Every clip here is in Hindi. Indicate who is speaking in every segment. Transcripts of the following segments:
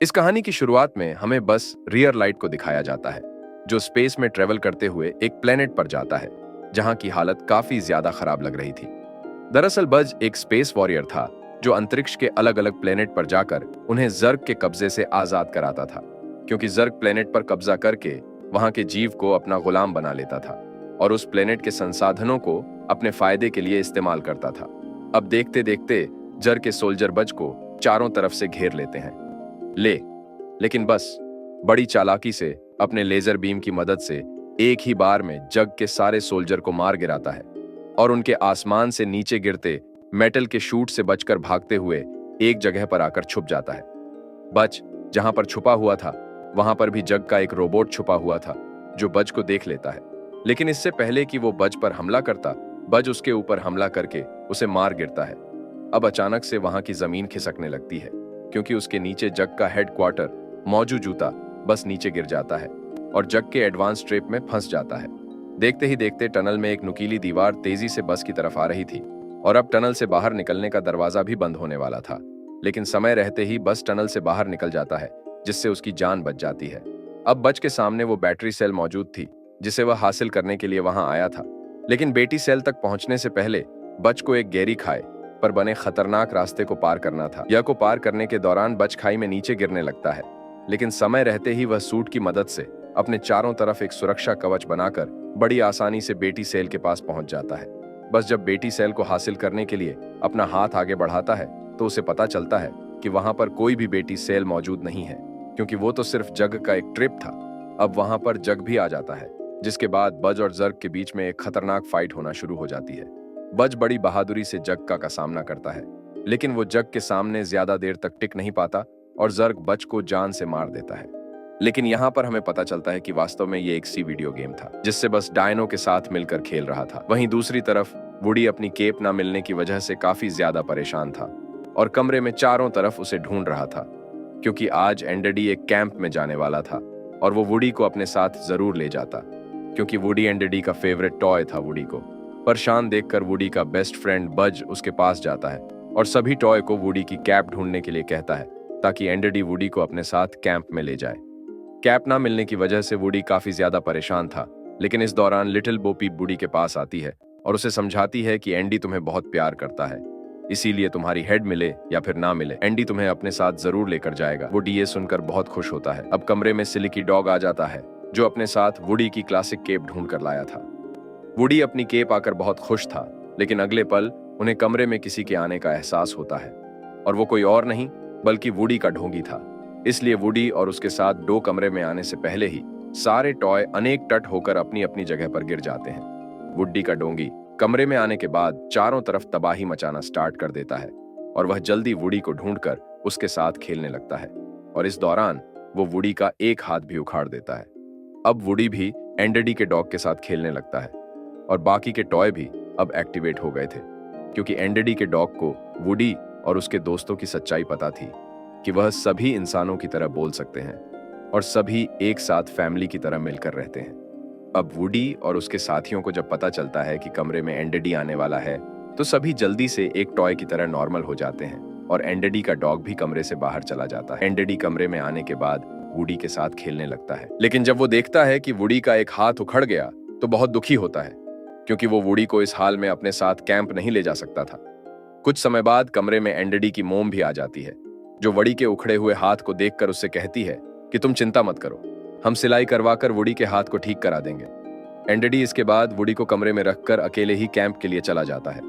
Speaker 1: इस कहानी की शुरुआत में हमें बस रियर लाइट को दिखाया जाता है, जो स्पेस में ट्रेवल करते हुए एक प्लेनेट पर जाता है, जहां की हालत काफी ज्यादा खराब लग रही थी। दरअसल बज एक स्पेस वॉरियर था, जो अंतरिक्ष के अलग अलग प्लेनेट पर जाकर उन्हें जर्ग के कब्जे से आजाद कराता था, क्योंकि जर्ग प्लेनेट पर कब्जा करके वहां के जीव को अपना गुलाम बना लेता था और उस प्लेनेट के संसाधनों को अपने फायदे के लिए इस्तेमाल करता था। अब देखते देखते जर्ग के सोल्जर बज को चारों तरफ से घेर लेते हैं। लेकिन बस बड़ी चालाकी से अपने लेजर बीम की मदद से एक ही बार में जग के सारे सोल्जर को मार गिराता है और उनके आसमान से नीचे गिरते मेटल के शूट से बचकर भागते हुए एक जगह पर आकर छुप जाता है। बज जहां पर छुपा हुआ था, वहां पर भी जग का एक रोबोट छुपा हुआ था, जो बज को देख लेता है। लेकिन इससे पहले कि वो बज पर हमला करता, बज उसके ऊपर हमला करके उसे मार गिरता है। अब अचानक से वहां की जमीन खिसकने लगती है, क्योंकि उसके नीचे जग का हेडक्वार्टर मौजूद जूता बस नीचे गिर जाता है और जग के एडवांस ट्रैप में फंस जाता है। देखते ही देखते टनल में एक नुकीली दीवार तेजी से बस की तरफ आ रही थी और अब टनल से बाहर निकलने का दरवाजा भी बंद होने वाला था। लेकिन समय रहते ही बस टनल से बाहर निकल जाता है, जिससे उसकी जान बच जाती है। अब बच के सामने वो बैटरी सेल मौजूद थी, जिसे वह हासिल करने के लिए वहां आया था। लेकिन बेटी सेल तक पहुंचने से पहले बच को एक गहरी खाई पर बने खतरनाक रास्ते को पार करना था। यह को पार करने के दौरान बच खाई में नीचे गिरने लगता है, लेकिन समय रहते ही वह सूट की मदद से अपने चारों तरफ एक सुरक्षा कवच बनाकर बड़ी आसानी से बेटी सेल के पास पहुंच जाता है। बस जब बेटी सेल को हासिल करने के लिए अपना हाथ आगे बढ़ाता है, तो उसे पता चलता है कि वहां पर कोई भी बेटी सेल मौजूद नहीं है, क्योंकि वो तो सिर्फ जग का एक ट्रिप था। अब वहां पर जग भी आ जाता है, जिसके बाद बज और जर्ग के बीच में एक खतरनाक फाइट होना शुरू हो जाती है। बज बड़ी बहादुरी से जग का सामना करता है, लेकिन वो जग के सामने ज्यादा देर तक टिक नहीं पाता और जर्ग बज को जान से मार देता है। लेकिन यहाँ पर हमें पता चलता है कि वास्तव में ये एक सी वीडियो गेम था, जिससे बस डायनो के साथ मिलकर खेल रहा था। वहीं दूसरी तरफ वुडी अपनी केप ना मिलने की वजह से काफी ज्यादा परेशान था और कमरे में चारों तरफ उसे ढूंढ रहा था, क्योंकि आज एंडरडी एक कैंप में जाने वाला था और वो वुडी को अपने साथ जरूर ले जाता, क्योंकि वुडी एंडरडी का फेवरेट टॉय था। वुडी को परेशान देखकर वुडी का बेस्ट फ्रेंड बज उसके पास जाता है और सभी टॉय को वुडी की कैप ढूंढने के लिए कहता है, ताकि एंडरडी वुडी को अपने साथ कैंप में ले जाए। कैप ना मिलने की वजह से वुडी काफी ज्यादा परेशान था, लेकिन इस दौरान लिटिल बो पीप वुडी के पास आती है और उसे समझाती है कि एंडी तुम्हें बहुत प्यार करता है, इसीलिए तुम्हारी हेड मिले या फिर ना मिले, एंडी तुम्हें अपने साथ जरूर लेकर जाएगा। वुडी ये सुनकर बहुत खुश होता है। अब कमरे में सिलिकी डॉग आ जाता है, जो अपने साथ वुडी की क्लासिक केप ढूंढ कर लाया था। वुडी अपनी केप आकर बहुत खुश था, लेकिन अगले पल उन्हें कमरे में किसी के आने का एहसास होता है, और वो कोई और नहीं बल्कि वुडी का ढोंगी था। इसलिए वुडी और उसके साथ डो कमरे में आने से पहले ही सारे टॉय अनेक टट होकर अपनी अपनी जगह पर गिर जाते हैं। वुडी का डोंगी कमरे में आने के बाद चारों तरफ तबाही मचाना स्टार्ट कर देता है और वह जल्दी वुडी को ढूंढकर उसके साथ खेलने लगता है, और इस दौरान वो वुडी का एक हाथ भी उखाड़ देता है। अब वुडी भी एंडरडी के डॉग के साथ खेलने लगता है और बाकी के टॉय भी अब एक्टिवेट हो गए थे, क्योंकि एंडरडी के डॉग को वुडी और उसके दोस्तों की सच्चाई पता थी कि वह सभी इंसानों की तरह बोल सकते हैं और सभी एक साथ फैमिली की तरह मिलकर रहते हैं। अब वुडी और उसके साथियों को जब पता चलता है कि कमरे में एंडरडी आने वाला है, तो सभी जल्दी से एक टॉय की तरह नॉर्मल हो जाते हैं और एंडरडी का डॉग भी कमरे से बाहर चला जाता है। एंडरडी कमरे में आने के बाद वुडी के साथ खेलने लगता है, लेकिन जब वो देखता है कि वुडी का एक हाथ उखड़ गया, तो बहुत दुखी होता है, क्योंकि वो वुडी को इस हाल में अपने साथ कैंप नहीं ले जा सकता था। कुछ समय बाद कमरे में एंडरडी की मोम भी आ जाती है, जो वुडी के उखड़े हुए हाथ को देखकर उससे कहती है कि तुम चिंता मत करो, हम सिलाई करवाकर वुडी के हाथ को ठीक करा देंगे। एंडरडी इसके बाद वुडी को कमरे में रखकर अकेले ही कैंप के लिए चला जाता है।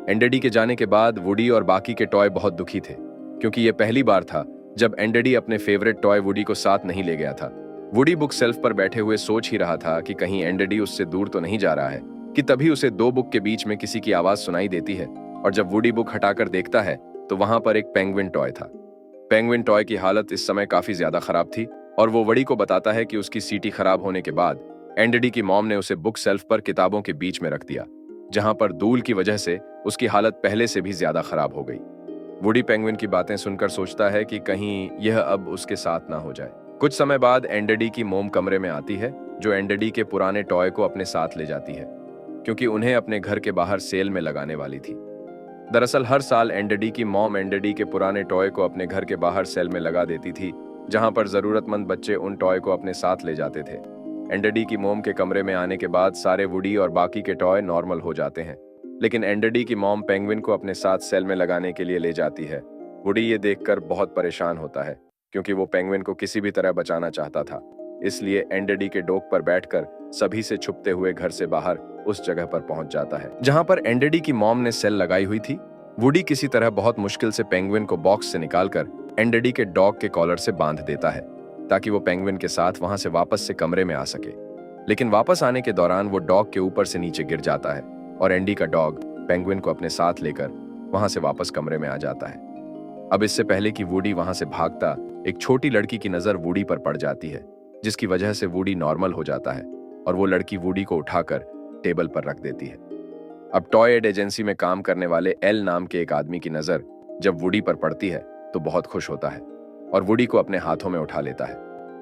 Speaker 1: एंडरडी के जाने के बाद वुडी और बाकी के टॉय बहुत दुखी थे, क्योंकि यह पहली बार था जब एंडरडी अपने फेवरेट टॉय वुडी को साथ नहीं ले गया था। वुडी बुक शेल्फ पर बैठे हुए सोच ही रहा था कि कहीं एंडरडी उससे दूर तो नहीं जा रहा है, कि तभी उसे दो बुक के बीच में किसी की आवाज सुनाई देती है, और जब वुडी बुक हटाकर देखता है तो वहां पर एक पेंगुइन टॉय था। पेंगुइन टॉय की हालत इस समय काफी ज्यादा खराब थी और वो वुडी को बताता है कि उसकी सीटी खराब होने के बाद एंडरडी की मॉम ने उसे बुक शेल्फ पर किताबों के बीच में रख दिया, जहां पर धूल की वजह से उसकी हालत पहले से भी ज्यादा खराब हो गई। वुडी पेंगुइन की बातें सुनकर सोचता है कि कहीं यह अब उसके साथ ना हो जाए। कुछ समय बाद एंडरडी की मोम कमरे में आती है, जो एंडरडी के पुराने टॉय को अपने साथ ले जाती है, क्योंकि उन्हें अपने घर के बाहर सेल में लगाने वाली थी। दरअसल हर साल एंडरडी की मॉम एंडरडी के पुराने टॉय को अपने घर के बाहर सेल में लगा देती थी, जहां पर जरूरतमंद बच्चे उन टॉय को अपने साथ ले जाते थे। एंडरडी की मॉम के कमरे में आने के बाद सारे वुडी और बाकी के टॉय नॉर्मल हो जाते हैं, लेकिन एंडरडी की मॉम पेंगुइन को अपने साथ सेल में लगाने के लिए ले जाती है। वुडी ये देखकर बहुत परेशान होता है, क्योंकि वो पेंगुइन को किसी भी तरह बचाना चाहता था। इसलिए एंडरडी के डोक पर बैठकर सभी से छुपते हुए घर से बाहर उस जगह पर पहुंच जाता है जहां पर एंडरडी की मॉम ने सेल लगाई हुई थी। वुडी किसी तरह बहुत मुश्किल से पेंगुइन को बॉक्स से निकालकर एंडरडी के डॉग के कॉलर से बांध देता है, ताकि वो पेंगुइन के साथ वहां से वापस से कमरे में आ सके। लेकिन वापस आने के दौरान वो डॉग के ऊपर से नीचे गिर जाता है और एंडी का डॉग पेंगुइन को अपने साथ लेकर वहां से वापस कमरे में आ जाता है। अब इससे पहले कि वुडी वहां से भागता, एक छोटी लड़की की नजर वुडी पर पड़ जाती है, जिसकी वजह से वुडी नॉर्मल हो जाता है और वो लड़की वुडी को उठाकर टेबल पर रख देती है। अब टॉय एड एजेंसी में काम करने वाले एल नाम के एक आदमी की नजर जब वुडी पर पड़ती है तो बहुत खुश होता है और वुडी को अपने हाथों में उठा लेता है।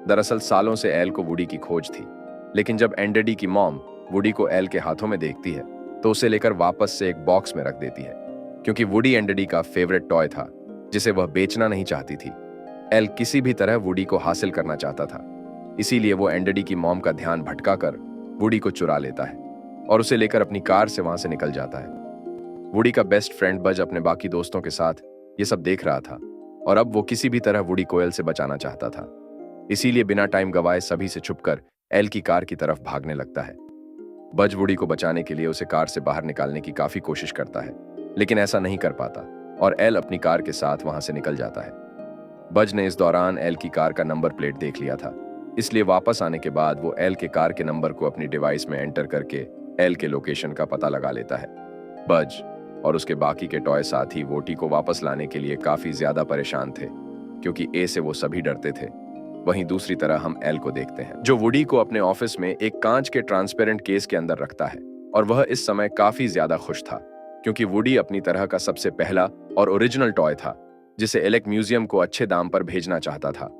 Speaker 1: दरअसल सालों से एल को वुडी की खोज थी, लेकिन जब एंडरडी की मॉम वुडी को एल के हाथों में देखती है तो उसे लेकर वापस से एक बॉक्स में रख देती है, क्योंकि वुडी एंडरडी का फेवरेट टॉय था जिसे वह बेचना नहीं चाहती थी। एल किसी भी तरह वुडी को हासिल करना चाहता था, इसीलिए वो एंडरडी की मॉम का ध्यान भटकाकर वुडी को चुरा लेता है और उसे लेकर अपनी कार से वहां से निकल जाता है। वुडी का बेस्ट फ्रेंड बज अपने बाकी दोस्तों के साथ ये सब देख रहा था और अब वो किसी भी तरह वुडी को एल से बचाना चाहता था। इसीलिए बिना टाइम गवाए सभी से छुपकर एल की कार की तरफ भागने लगता है। बज वुडी को बचाने के लिए उसे कार से बाहर निकालने की काफी कोशिश करता है, लेकिन ऐसा नहीं कर पाता और एल अपनी कार के साथ वहां से निकल जाता है। बज ने इस दौरान एल की कार का नंबर प्लेट देख लिया था, इसलिए वापस आने के बाद वो एल के कार के नंबर को अपनी डिवाइस में एंटर करके एल के लोकेशन का पता लगा लेता है। बज और उसके बाकी के टॉय साथी वोटी को वापस लाने के लिए काफी ज्यादा परेशान थे, क्योंकि ए से वो सभी डरते थे। वहीं दूसरी तरह हम एल को देखते हैं, जो वुडी को अपने ऑफिस में एक कांच के ट्रांसपेरेंट केस के अंदर रखता है, और वह इस समय काफी ज्यादा खुश था, क्योंकि वुडी अपनी तरह का सबसे पहला और ओरिजिनल टॉय था जिसे एलेक म्यूजियम को अच्छे दाम पर भेजना चाहता था।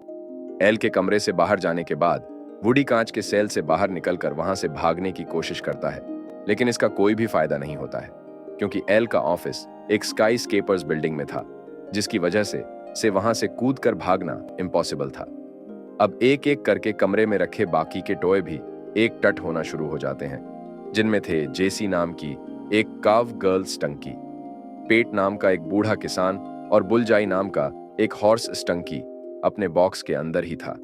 Speaker 1: एल के कमरे से बाहर जाने के बाद वुडी कांच के सेल से बाहर निकलकर वहां से भागने की कोशिश करता है, लेकिन इसका कोई भी फायदा नहीं होता है, क्योंकि एल का ऑफिस एक स्काई स्केपर्स बिल्डिंग में था, जिसकी वजह से वहां से कूदकर भागना इम्पॉसिबल था। अब एक एक करके कमरे में रखे बाकी के टॉय भी एक टट होना शुरू हो जाते हैं, जिनमें थे जेसी नाम की एक काव गर्ल स्टंकी, पेट नाम का एक बूढ़ा किसान और बुलजाई नाम का एक हॉर्स स्टंकी अपने बॉक्स के अंदर ही था,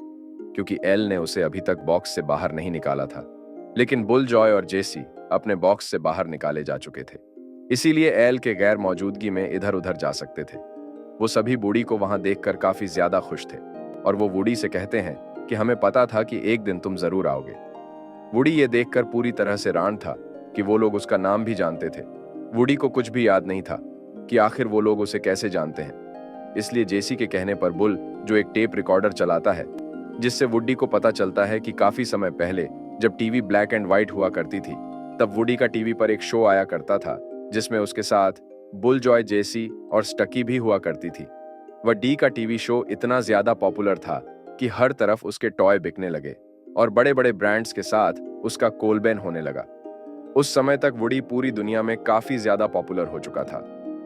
Speaker 1: क्योंकि एल ने उसे अभी तक बॉक्स से बाहर नहीं निकाला था। लेकिन बुलजॉय और जेसी अपने बॉक्स से बाहर निकाले जा चुके थे, इसीलिए एल के गैर मौजूदगी में इधर उधर जा सकते थे। वो सभी वुडी को वहां देखकर काफी ज्यादा खुश थे और वो वुडी से कहते हैं कि हमें पता था कि एक दिन तुम जरूर आओगे। वुडी ये देखकर पूरी तरह से रांड था कि वो लोग उसका नाम भी जानते थे। वुडी को कुछ भी याद नहीं था कि आखिर वो लोग उसे कैसे जानते हैं। इसलिए जेसी के कहने पर बुल, जो एक टेप रिकॉर्डर चलाता है, जिससे वुडी को पता चलता है कि काफी समय पहले जब टीवी ब्लैक एंड व्हाइट हुआ करती थी, तब वुडी का टीवी पर एक शो आया करता था जिसमें उसके साथ बुलजॉय, जेसी और स्टकी भी हुआ करती थी। वह डी का टीवी शो इतना ज्यादा पॉपुलर था कि हर तरफ उसके टॉय बिकने लगे और बड़े बड़े ब्रांड्स के साथ उसका कोलबैन होने लगा। उस समय तक वुडी पूरी दुनिया में काफी ज्यादा पॉपुलर हो चुका था,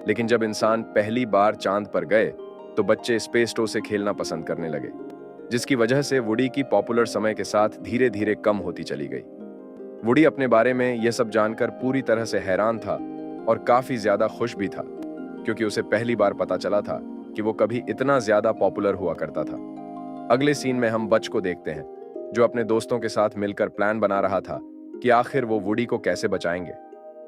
Speaker 1: लेकिन जब इंसान पहली बार चांद पर गए तो बच्चे स्पेस टो से खेलना पसंद करने लगे, जिसकी वजह से वुडी की पॉपुलर समय के साथ धीरे धीरे कम होती चली गई। वुडी अपने बारे में यह सब जानकर पूरी तरह से हैरान था और काफी ज्यादा खुश भी था, क्योंकि उसे पहली बार पता चला था कि वो कभी इतना ज्यादा पॉपुलर हुआ करता था। अगले सीन में हम बच को देखते हैं, जो अपने दोस्तों के साथ मिलकर प्लान बना रहा था कि आखिर वो वुडी को कैसे बचाएंगे,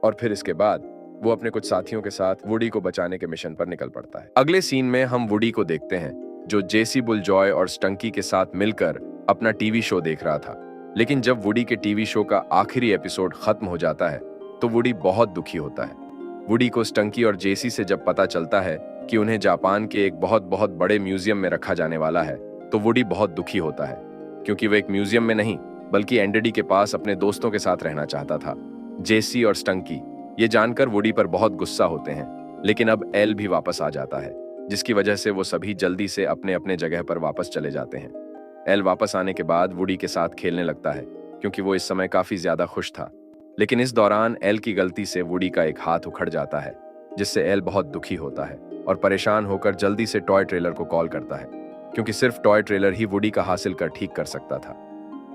Speaker 1: और फिर इसके बाद वो अपने कुछ साथियों के साथ वुडी को बचाने के मिशन पर निकल पड़ता है। अगले सीन में हम वुडी को देखते हैं, जो जेसी, बुलजॉय और स्टंकी के साथ मिलकर अपना टीवी शो देख रहा था। लेकिन जब वुडी के टीवी शो का आखिरी एपिसोड खत्म हो जाता है तो वुडी बहुत दुखी होता है। वुडी को स्टंकी और जेसी से जब पता चलता है कि उन्हें जापान के एक बहुत बहुत बड़े म्यूजियम में रखा जाने वाला है, तो वुडी बहुत दुखी होता है, क्योंकि वह एक म्यूजियम में नहीं बल्कि एंडरडी के पास अपने दोस्तों के साथ रहना चाहता था। जेसी और स्टंकी ये जानकर वुडी पर बहुत गुस्सा होते हैं, लेकिन अब एल भी वापस आ जाता है, जिसकी वजह से वो सभी जल्दी से अपने अपने जगह पर वापस चले जाते हैं। एल वापस आने के बाद वुडी के साथ खेलने लगता है, क्योंकि वो इस समय काफी ज्यादा खुश था। लेकिन इस दौरान एल की गलती से वुडी का एक हाथ उखड़ जाता है, जिससे एल बहुत दुखी होता है और परेशान होकर जल्दी से टॉय ट्रेलर को कॉल करता है। क्योंकि सिर्फ टॉय ट्रेलर ही वुडी का हासिल कर ठीक कर सकता था।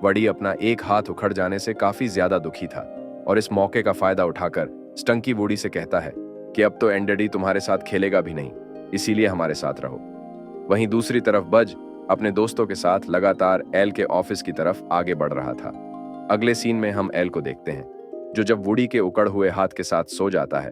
Speaker 1: वुडी अपना एक हाथ उखड़ जाने से काफी ज्यादा दुखी था और इस मौके का फायदा उठाकर स्टंकी वुडी से कहता है कि अब तो एंडेडी तुम्हारे साथ खेलेगा भी नहीं, इसीलिए हमारे साथ रहो। वहीं दूसरी तरफ बज अपने दोस्तों के साथ लगातार एल के ऑफिस की तरफ आगे बढ़ रहा था। अगले सीन में हम एल को देखते हैं, जो जब वुडी के उकड़ हुए हाथ के साथ सो जाता है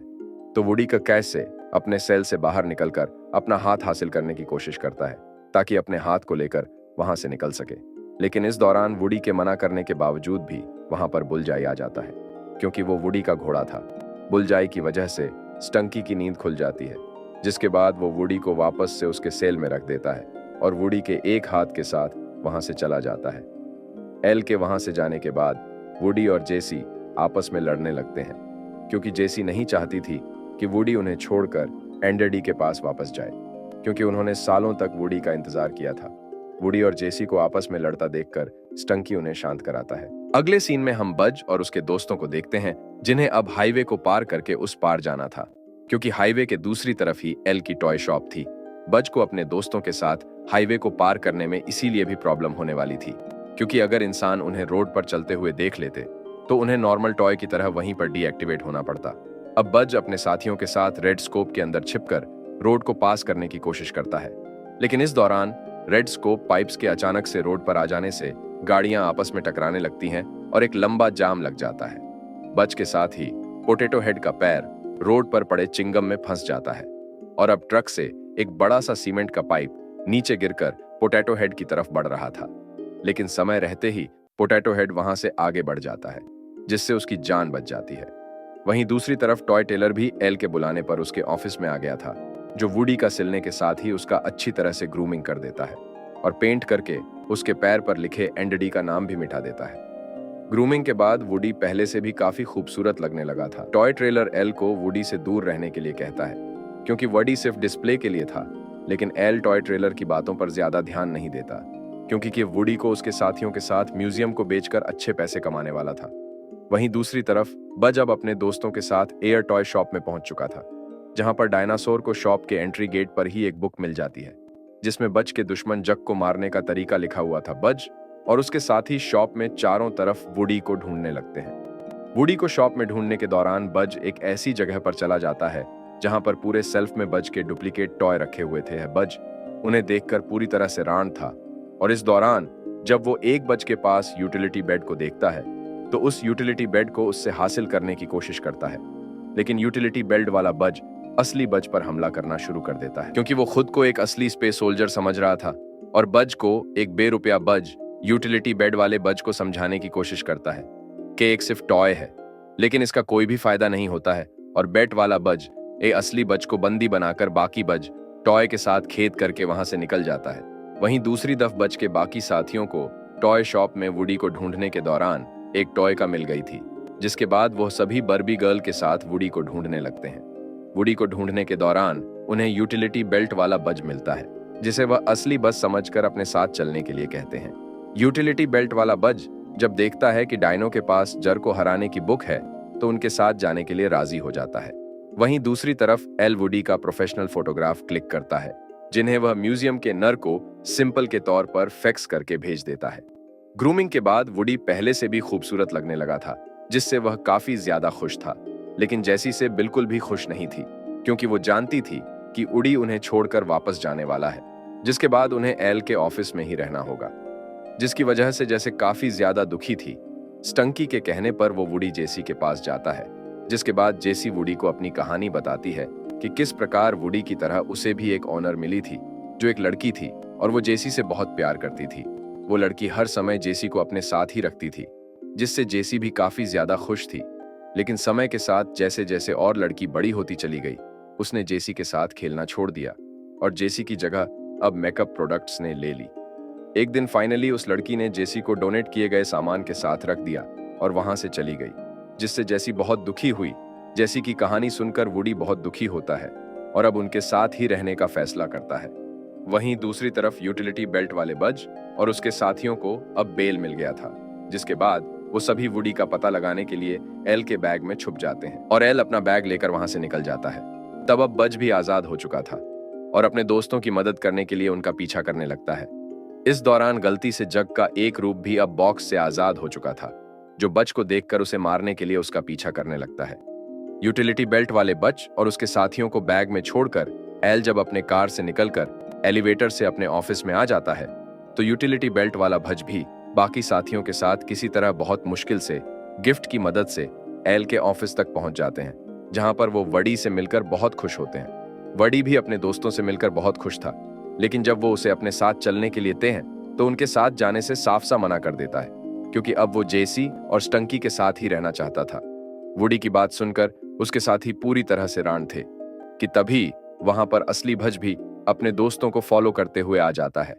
Speaker 1: तो वुडी का कैच से अपने सेल से बाहर निकलकर अपना हाथ हासिल करने की कोशिश करता है ताकि अपने हाथ को लेकर वहां से निकल सके। लेकिन इस दौरान वुडी के मना करने के बावजूद भी वहां पर बुलजाई आ जाता है, क्योंकि वो वुडी का घोड़ा था। बुलजाई की वजह से स्टंकी की नींद खुल जाती है, जिसके बाद वो वुडी को वापस से उसके सेल में रख देता है और वुडी के एक हाथ के साथ वहां से चला जाता है। एल के वहां से जाने के बाद वुडी और जेसी आपस में लड़ने लगते हैं, क्योंकि जेसी नहीं चाहती थी कि वुडी उन्हें छोड़कर एंडेडी के पास वापस जाए, क्योंकि उन्होंने सालों तक वुडी का इंतजार किया था। वुडी और जेसी को आपस में लड़ता देखकर स्टंकी उन्हें शांत कराता है। अगले सीन में हम बज और उसके दोस्तों को देखते हैं, जिन्हें अब हाईवे को पार करके उस पार जाना था, क्योंकि हाईवे के दूसरी तरफ ही एल की टॉय शॉप थी। बज को अपने दोस्तों के साथ हाईवे को पार करने में इसीलिए भी प्रॉब्लम होने वाली थी, क्योंकि अगर इंसान उन्हें रोड पर चलते हुए देख लेते तो उन्हें नॉर्मल टॉय की तरह वहीं पर डीएक्टिवेट होना पड़ता। अब बज अपने साथियों के साथ रेड स्कोप के अंदर छिपकर रोड को पास करने की कोशिश करता है, लेकिन इस दौरान रेड स्कोप पाइप्स के अचानक से रोड पर आ जाने से गाड़ियां आपस में टकराने लगती हैं और एक लंबा जाम लग जाता है। बज के साथ ही पोटैटो हेड का पैर रोड पर पड़े चिंगम में फंस जाता है और अब ट्रक से एक बड़ा सा सीमेंट का पाइप नीचे गिरकर पोटैटो हेड की तरफ बढ़ रहा था, लेकिन समय रहते ही पोटैटो हेड वहां से आगे बढ़ जाता है, जिससे उसकी जान बच जाती है। वहीं दूसरी तरफ टॉय टेलर भी एल के बुलाने पर उसके ऑफिस में आ गया था, जो वुडी का सिलने के साथ ही उसका अच्छी तरह से ग्रूमिंग कर देता है और पेंट करके उसके पैर पर लिखे एंडेडी का नाम भी मिटा देता है। ग्रूमिंग के बाद वुडी पहले से भी काफी खूबसूरत लगने लगा था। टॉय ट्रेलर एल को वुडी से दूर रहने के लिए कहता है, क्योंकि वुडी सिर्फ डिस्प्ले के लिए था, लेकिन एल टॉय ट्रेलर की बातों पर ज्यादा ध्यान नहीं देता, क्योंकि वुडी को उसके साथियों के साथ म्यूजियम को बेचकर अच्छे पैसे कमाने वाला था। वहीं दूसरी तरफ बज अब अपने दोस्तों के साथ एयर टॉय शॉप में पहुंच चुका था, जहां पर डायनासोर को शॉप के एंट्री गेट पर ही एक बुक मिल जाती है, जिसमें बज के दुश्मन जक को मारने का तरीका लिखा हुआ था। बज और उसके साथी शॉप में चारों तरफ वुडी को ढूंढने लगते हैं। वुडी को शॉप में ढूंढने के दौरान बज एक ऐसी जगह पर चला जाता है जहां पर पूरे सेल्फ में बज के डुप्लीकेट टॉय रखे हुए थे। बज उन्हें देखकर पूरी तरह से रांड था और इस दौरान जब वो एक बज के पास यूटिलिटी बेड को देखता है तो उस यूटिलिटी बेड को उससे हासिल करने की कोशिश करता है, लेकिन यूटिलिटी बेल्ट वाला बज असली बज पर हमला करना शुरू कर देता है, क्योंकि वो खुद को एक असली स्पेस सोल्जर समझ रहा था और बज को एक बेरुपया बज यूटिलिटी बेड वाले बज को समझाने की कोशिश करता है कि एक सिर्फ टॉय है, लेकिन इसका कोई भी फायदा नहीं होता है और बेट वाला बज एक असली बज को बंदी बनाकर बाकी बज टॉय के साथ खेद करके वहां से निकल जाता है। वहीं दूसरी तरफ बज के बाकी साथियों को टॉय शॉप में वुडी को ढूंढने के दौरान एक टॉय का मिल गई थी, जिसके बाद वह सभी बर्बी गर्ल के साथ वुडी को ढूंढने लगते हैं। वुडी को ढूंढने के दौरान उन्हें यूटिलिटी बेल्ट वाला बज मिलता है, जिसे वह असली बज समझकर अपने साथ चलने के लिए कहते हैं। यूटिलिटी बेल्ट वाला बज जब देखता है कि डायनो के पास जर को हराने की बुक है तो उनके साथ जाने के लिए राजी हो जाता है। वहीं दूसरी तरफ एल वुडी का प्रोफेशनल फोटोग्राफ क्लिक करता है, जिन्हें वह म्यूजियम के नर को सिंपल के तौर पर फैक्स करके भेज देता है। ग्रूमिंग के बाद वुडी पहले से भी खूबसूरत लगने लगा था, जिससे वह काफी ज्यादा खुश था, लेकिन जेसी से बिल्कुल भी खुश नहीं थी, क्योंकि वो जानती थी कि वुडी उन्हें छोड़कर वापस जाने वाला है, जिसके बाद उन्हें एल के ऑफिस में ही रहना होगा, जिसकी वजह से जैसे काफी ज्यादा दुखी थी। स्टंकी के कहने पर वो वुडी जेसी के पास जाता है, जिसके बाद जेसी वुडी को अपनी कहानी बताती है कि किस प्रकार वुडी की तरह उसे भी एक ऑनर मिली थी, जो एक लड़की थी और वो जेसी से बहुत प्यार करती थी। वो लड़की हर समय जेसी को अपने साथ ही रखती थी, जिससे जेसी भी काफी ज्यादा खुश थी। लेकिन समय के साथ जैसे जैसे और लड़की बड़ी होती चली गई, उसने जेसी के साथ खेलना छोड़ दिया और जेसी की जगह अब मेकअप प्रोडक्ट्स ने ले ली। एक दिन फाइनली उस लड़की ने जेसी को डोनेट किए गए सामान के साथ रख दिया और वहां से चली गई, जिससे जेसी बहुत दुखी हुई। जेसी की कहानी सुनकर वुडी बहुत दुखी होता है और अब उनके साथ ही रहने का फैसला करता है। वहीं दूसरी तरफ यूटिलिटी बेल्ट वाले बज और उसके साथियों को अब बेल मिल गया था, जिसके बाद वो सभी वुडी का पता लगाने के लिए एल के बैग में छुप जाते हैं और एल अपना बैग लेकर वहां से निकल जाता है। तब अब बज भी आजाद हो चुका था और अपने दोस्तों की मदद करने के लिए उनका पीछा करने लगता है। इस दौरान गलती से जग का एक रूप भी अब बॉक्स से आजाद हो चुका था, जो बच को देखकर उसे मारने के लिए उसका पीछा करने लगता है। यूटिलिटी बेल्ट वाले बच और उसके साथियों को बैग में छोड़कर एल जब अपने कार से निकलकर एलिवेटर से अपने ऑफिस में आ जाता है, तो यूटिलिटी बेल्ट वाला भज भी बाकी साथियों के साथ किसी तरह बहुत मुश्किल से गिफ्ट की मदद से एल के ऑफिस तक पहुंच जाते हैं, जहां पर वो वडी से मिलकर बहुत खुश होते हैं। वडी भी अपने दोस्तों से मिलकर बहुत खुश था, लेकिन जब वो उसे अपने साथ चलने के लिए कहते हैं तो उनके साथ जाने से साफ सा मना कर देता है, क्योंकि अब वो जेसी और स्टंकी के साथ ही रहना चाहता था। वुडी की बात सुनकर उसके साथी पूरी तरह से रान थे कि तभी वहां पर असली भज भी अपने दोस्तों को फॉलो करते हुए आ जाता है।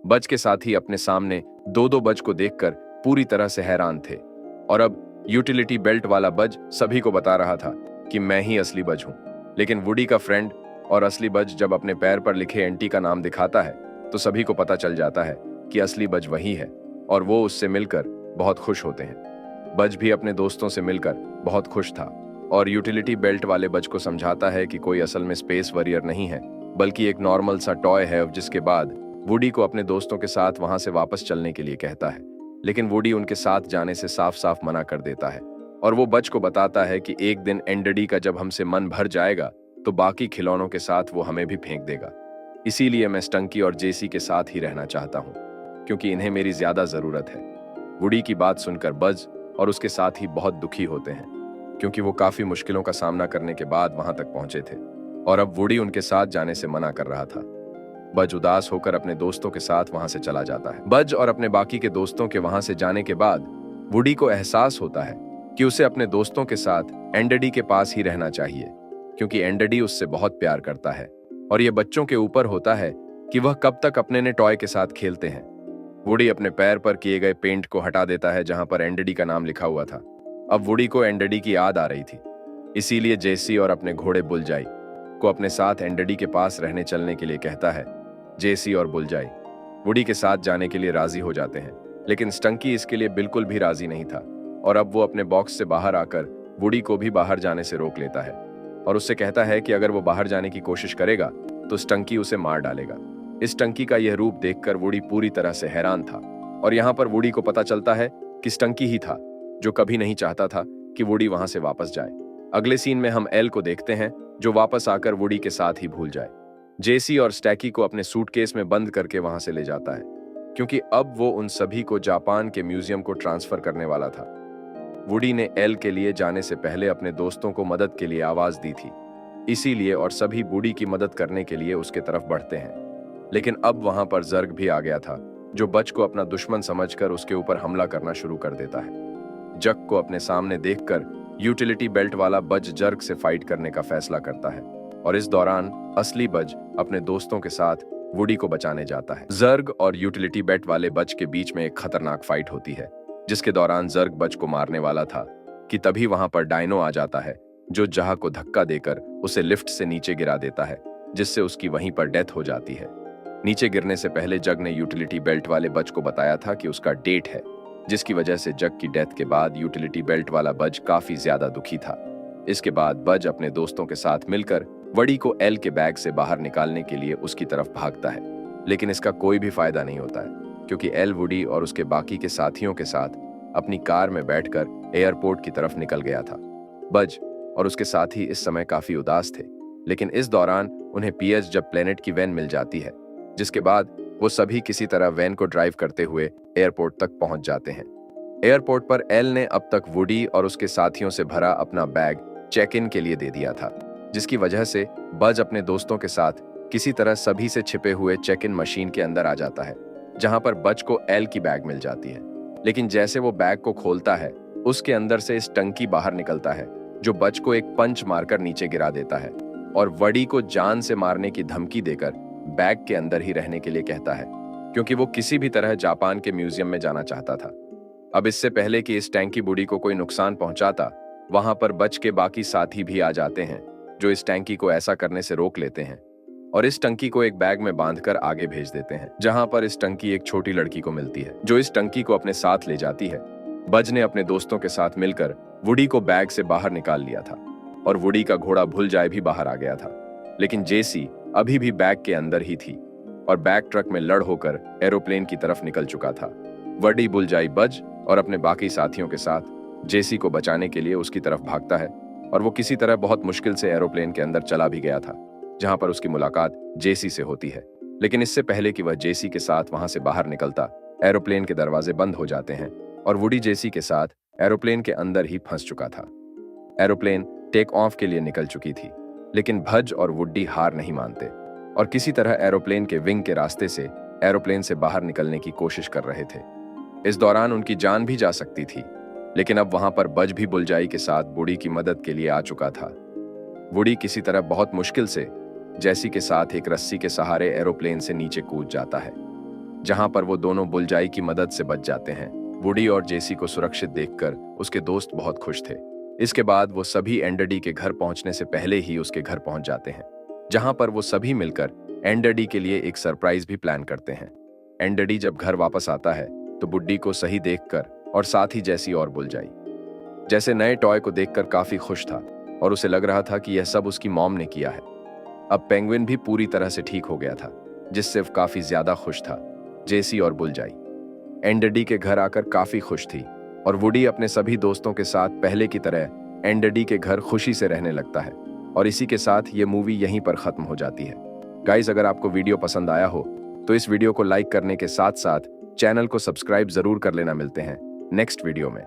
Speaker 1: बज के साथी अपने सामने दो दो बज को देखकर पूरी तरह से हैरान थे, और अब यूटिलिटी बेल्ट वाला बज सभी को बता रहा था कि मैं ही असली बज हूं। लेकिन वुडी का फ्रेंड और असली बज जब अपने पैर पर लिखे एंटी का नाम दिखाता है तो सभी को पता चल जाता है कि असली बज वही है, और वो उससे मिलकर बहुत खुश होते हैं। बज भी अपने दोस्तों से मिलकर बहुत खुश था और यूटिलिटी बेल्ट वाले बज को समझाता है कि कोई असल में स्पेस वॉरियर नहीं है, बल्कि एक नॉर्मल सा टॉय है। जिसके बाद वुडी को अपने दोस्तों के साथ वहां से वापस चलने के लिए कहता है, लेकिन वुडी उनके साथ जाने से साफ साफ मना कर देता है, और वो बज को बताता है कि एक दिन एंडडी का जब हमसे मन भर जाएगा तो बाकी खिलौनों के साथ वो हमें भी फेंक देगा। इसीलिए मैं स्टंकी और जेसी के साथ ही रहना चाहता हूँ, क्योंकि इन्हें मेरी ज्यादा जरूरत है। वुडी की बात सुनकर बज और उसके साथ ही बहुत दुखी होते हैं, क्योंकि वो काफी मुश्किलों का सामना करने के बाद वहां तक पहुंचे थे, और अब वुडी उनके साथ जाने से मना कर रहा था। बज उदास होकर अपने दोस्तों के साथ वहां से चला जाता है। बज और अपने बाकी के दोस्तों के वहां से जाने के बाद वुडी को एहसास होता है कि उसे अपने दोस्तों के साथ एंडडी के पास ही रहना चाहिए, क्योंकि एंडडी उससे बहुत प्यार करता है, और ये बच्चों के ऊपर होता है कि वह कब तक अपने ने टॉय के साथ खेलते हैं। वुडी अपने पैर पर किए गए पेंट को हटा देता है जहां पर एंडडी का नाम लिखा हुआ था। अब वुडी को एंडडी की याद आ रही थी, इसीलिए जेसी और अपने घोड़े बुलजाई को अपने साथ एंडडी के पास रहने चलने के लिए कहता है। जेसी और बुलजाई वुडी के साथ जाने के लिए राजी हो जाते हैं, लेकिन स्टंकी इसके लिए बिल्कुल भी राजी नहीं था, और अब वो अपने बॉक्स से बाहर आकर वुडी को भी बाहर जाने से रोक लेता है और उससे कहता है कि अगर वो बाहर जाने की कोशिश करेगा तो स्टंकी उसे मार डालेगा। इस स्टंकी का यह रूप देखकर वुडी पूरी तरह से हैरान था, और यहाँ पर वुडी को पता चलता है कि स्टंकी ही था जो कभी नहीं चाहता था कि वुडी वहां से वापस जाए। अगले सीन में हम एल को देखते हैं, जो वापस आकर वुडी के साथ ही भूल जाए। जेसी और स्टैकी को अपने सूटकेस में बंद करके वहां से ले जाता है, क्योंकि अब वो उन सभी को जापान के म्यूजियम को ट्रांसफर करने वाला था। वुडी ने एल के लिए जाने से पहले अपने दोस्तों को मदद के लिए आवाज दी थी, इसीलिए और सभी वुडी की मदद करने के लिए उसके तरफ बढ़ते हैं। लेकिन अब वहां पर जर्ग भी आ गया था, जो बच को अपना दुश्मन समझकर उसके ऊपर हमला करना शुरू कर देता है। जग को अपने सामने देखकर यूटिलिटी बेल्ट वाला बज जर्ग से फाइट करने का फैसला करता है, और इस दौरान असली बज अपने दोस्तों के साथ वुडी को बचाने जाता है। जर्ग और यूटिलिटी बेल्ट वाले बज के बीच में एक खतरनाक फाइट होती है, जिसके दौरान जर्ग बज को मारने वाला था कि तभी वहां पर डायनो आ जाता है, जो जहा को धक्का देकर उसे लिफ्ट से नीचे गिरा देता है, जिससे उसकी वहीं पर डेथ हो जाती है। नीचे गिरने से पहले जग ने यूटिलिटी बेल्ट वाले बज को बताया था कि उसका डेट है, जिसकी वजह से जग की डेथ के बाद यूटिलिटी बेल्ट वाला बज काफी ज्यादा दुखी था। इसके बाद बज अपने दोस्तों के साथ मिलकर वडी को एल के बैग से बाहर निकालने के लिए उसकी तरफ भागता है, लेकिन इसका कोई भी फायदा नहीं होता है, क्योंकि एल वुडी और उसके बाकी के साथियों के साथ अपनी कार में बैठकर एयरपोर्ट की तरफ निकल गया था। बज और उसके साथी इस समय काफी उदास थे, लेकिन इस दौरान उन्हें पीएस जब प्लेनेट की वैन मिल जाती है, जिसके बाद वो सभी किसी तरह वैन को ड्राइव करते हुए एयरपोर्ट तक पहुंच जाते हैं। एयरपोर्ट पर एल ने अब तक वुडी और उसके साथियों से भरा अपना बैग चेक इन के लिए दे दिया था, जिसकी वजह से बज अपने दोस्तों के साथ किसी तरह सभी से छिपे हुए चेक इन मशीन के अंदर आ जाता है, जहां पर बज को एल की बैग मिल जाती है। लेकिन जैसे वो बैग को खोलता है, उसके अंदर से इस टंकी बाहर निकलता है, जो बज को एक पंच मारकर नीचे गिरा देता है और वडी को जान से मारने की धमकी देकर बैग के अंदर ही रहने के लिए कहता है, क्योंकि वो किसी भी तरह जापान के म्यूजियम में जाना चाहता था। अब इससे पहले कि इस टैंकी बूढ़ी को कोई नुकसान पहुंचाता, वहां पर बच के बाकी साथी भी आ जाते हैं, जो इस टैंकी को ऐसा करने से रोक लेते हैं और इस टंकी को एक बैग में बांधकर आगे भेज देते हैं, जहां पर इस टंकी एक छोटी लड़की को मिलती है, जो इस टंकी को अपने साथ ले जाती है। बज ने अपने दोस्तों के साथ मिलकर वुडी को बैग से बाहर निकाल लिया था और वुडी का घोड़ा भूल जाए भी बाहर आ गया था, लेकिन जेसी अभी भी बैग के अंदर ही थी और बैग ट्रक में लड़ होकर एरोप्लेन की तरफ निकल चुका था। वडी बुलजाई बज और अपने बाकी साथियों के साथ जेसी को बचाने के लिए उसकी तरफ भागता है और वो किसी तरह बहुत मुश्किल से एरोप्लेन के अंदर चला भी गया था, जहां पर उसकी मुलाकात जेसी से होती है। लेकिन इससे पहले कि वह जेसी के साथ वहां से बाहर निकलता, एरोप्लेन के दरवाजे बंद हो जाते हैं और वुडी जेसी के साथ एरोप्लेन के अंदर ही फंस चुका था। एरोप्लेन टेक ऑफ के लिए निकल चुकी थी, लेकिन भज और वुडी हार नहीं मानते और किसी तरह एरोप्लेन के विंग के रास्ते से एरोप्लेन से बाहर निकलने की कोशिश कर रहे थे। इस दौरान उनकी जान भी जा सकती थी, लेकिन अब वहां पर बज भी बुलजाई के साथ वुडी की मदद के लिए आ चुका था। वुडी किसी तरह बहुत मुश्किल से जेसी के साथ एक रस्सी के सहारे एरोप्लेन से नीचे कूद जाता है, जहां पर वो दोनों बुलजाई की मदद से बच जाते हैं। वुडी और जेसी को सुरक्षित देखकर उसके दोस्त बहुत खुश थे। इसके बाद वो सभी एंडरडी के घर पहुंचने से पहले ही उसके घर पहुंच जाते हैं, जहां पर वो सभी मिलकर एंडरडी के लिए एक सरप्राइज भी प्लान करते हैं। एंडरडी जब घर वापस आता है तो बुड्डी को सही देखकर और साथ ही जेसी और बुलजाई जैसे नए टॉय को देखकर काफी खुश था और उसे लग रहा था कि यह सब उसकी मॉम ने किया है। अब पेंगुइन भी पूरी तरह से ठीक हो गया था, जिससे वो काफी ज्यादा खुश था। जेसी और बुलजाई एंडरडी के घर आकर काफी खुश थी और वुडी अपने सभी दोस्तों के साथ पहले की तरह एंडरडी के घर खुशी से रहने लगता है। और इसी के साथ ये मूवी यहीं पर खत्म हो जाती है। गाइस, अगर आपको वीडियो पसंद आया हो तो इस वीडियो को लाइक करने के साथ साथ चैनल को सब्सक्राइब जरूर कर लेना। मिलते हैं नेक्स्ट वीडियो में।